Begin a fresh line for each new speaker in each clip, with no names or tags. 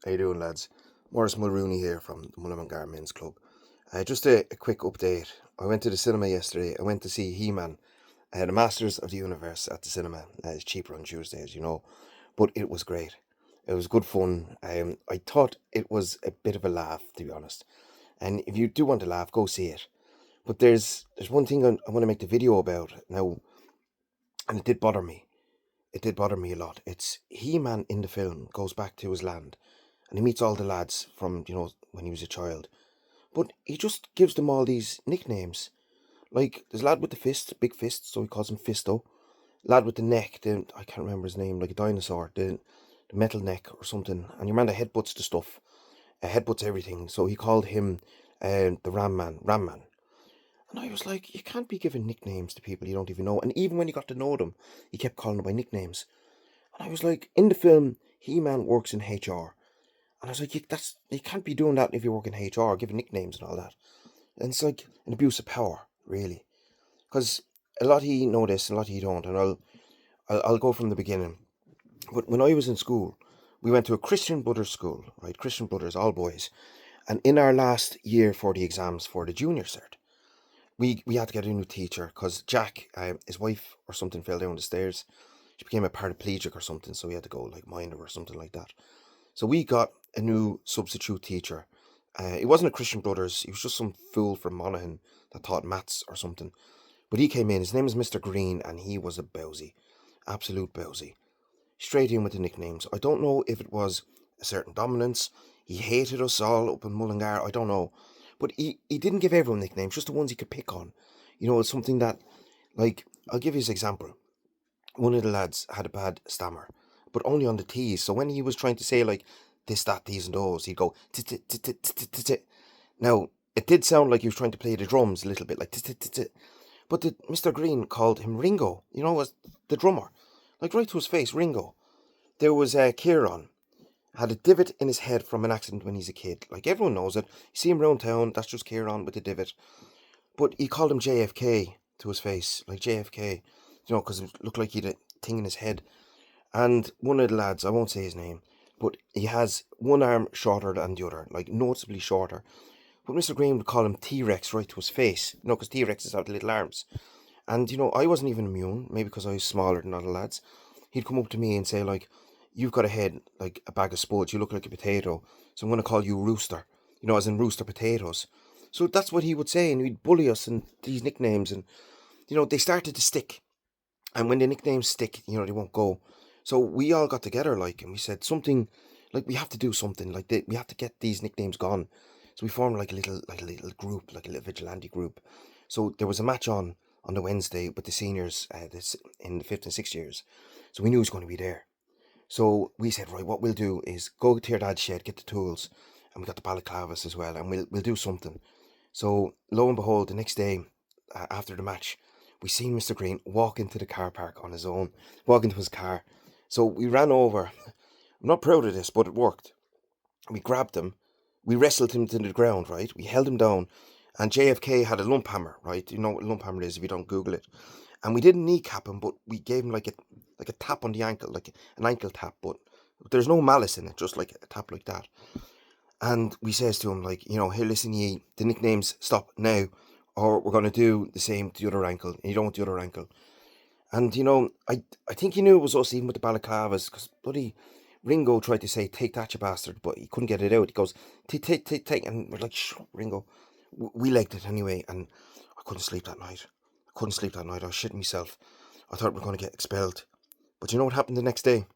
How you doing, lads? Morris Mulrooney here from the Mullingar Men's Club. Just a quick update. I went to the cinema yesterday. I went to see He-Man, the Masters of the Universe at the cinema. It's cheaper on Tuesdays, but it was great. It was good fun. I thought it was a bit of a laugh, to be honest. And if you do want to laugh, go see it. But there's one thing I want to make the video about now, and it did bother me. It did bother me a lot. It's He-Man in the film goes back to his land, and he meets all the lads from when he was a child. But he just gives them all these nicknames. Like there's a lad with the fist, big fist, so he calls him Fisto. Lad with the neck, I can't remember his name, like a dinosaur, the metal neck or something. And your man that headbutts the stuff, headbutts everything. So he called him the Ram Man, Ram Man. And I was like, you can't be giving nicknames to people you don't even know. And even when you got to know them, he kept calling them by nicknames. And I was like, in the film, He-Man works in HR. And I was like, you can't be doing that if you work in HR, giving nicknames and all that. And it's like an abuse of power, really. Because a lot of you know this, and a lot of you don't. And I'll go from the beginning. But when I was in school, we went to a Christian Brothers school, right? Christian Brothers, all boys. And in our last year for the exams for the junior cert, we had to get a new teacher because Jack, his wife or something, fell down the stairs. She became a paraplegic or something, so we had to go like mind her or something like that. So we got a new substitute teacher. It wasn't a Christian Brothers. He was just some fool from Monaghan that taught maths or something. But he came in. His name is Mr. Green, and he was a bowsy, absolute bowsy. Straight in with the nicknames. I don't know if it was a certain dominance. He hated us all up in Mullingar. I don't know. But he didn't give everyone nicknames, just the ones he could pick on. It's something that, like, I'll give you an example. One of the lads had a bad stammer, but only on the T's. So when he was trying to say, like, this, that, these, and those, he'd go, tit. Now, it did sound like he was trying to play the drums a little bit, like, tit. But Mr. Green called him Ringo, was the drummer. Like, right to his face, Ringo. There was Kieran, had a divot in his head from an accident when he's a kid. Like, everyone knows it. You see him around town, that's just Kieran with the divot. But he called him JFK to his face, like JFK, because it looked like he had a thing in his head. And one of the lads, I won't say his name, but he has one arm shorter than the other, like noticeably shorter. But Mr. Green would call him T-Rex right to his face, because T-Rexes have the little arms. And, I wasn't even immune, maybe because I was smaller than other lads. He'd come up to me and say, like, you've got a head like a bag of spuds, you look like a potato, so I'm going to call you Rooster, as in rooster potatoes. So that's what he would say, and he'd bully us and these nicknames, and, they started to stick. And when the nicknames stick, they won't go. So we all got together, like, and we said something, like, we have to do something, like, we have to get these nicknames gone. So we formed like a little group, like a little vigilante group. So there was a match on the Wednesday with the seniors, this in the 5th and 6th years. So we knew he was going to be there. So we said, right, what we'll do is go to your dad's shed, get the tools, and we got the balaclavas as well, and we'll do something. So lo and behold, the next day after the match, we seen Mr. Green walk into the car park on his own, walk into his car. So we ran over. I'm not proud of this, but it worked. We grabbed him, we wrestled him to the ground, right? We held him down, and JFK had a lump hammer, right? You know what a lump hammer is if you don't Google it. And we didn't kneecap him, but we gave him like a tap on the ankle, like an ankle tap, but there's no malice in it, just like a tap like that. And we says to him, like, here, listen, ye, the nicknames stop now, or we're going to do the same to the other ankle, and you don't want the other ankle. And, I think he knew it was us, even with the balaclavas, because bloody Ringo tried to say, take that, you bastard, but he couldn't get it out. He goes, take, and we're like, shh, Ringo. We legged it anyway, and I couldn't sleep that night. I was shitting myself. I thought we were going to get expelled. But you know what happened the next day?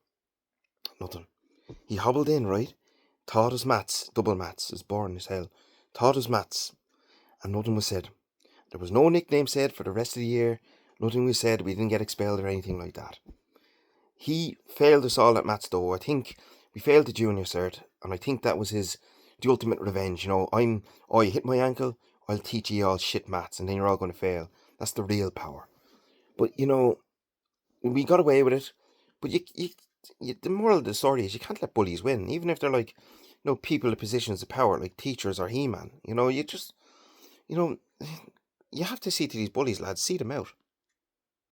Nothing. He hobbled in, right? Taught us maths, double maths, is boring as hell. Taught us maths, and nothing was said. There was no nickname said for the rest of the year. Nothing was said. We didn't get expelled or anything like that. He failed us all at maths, though. I think we failed the junior cert, and I think that was the ultimate revenge. You hit my ankle, I'll teach you all shit maths, and then you're all going to fail. That's the real power. But we got away with it. But the moral of the story is you can't let bullies win, even if they're like, people in positions of power, like teachers or He-Man. You just, you know, you have to see to these bullies, lads. See them out.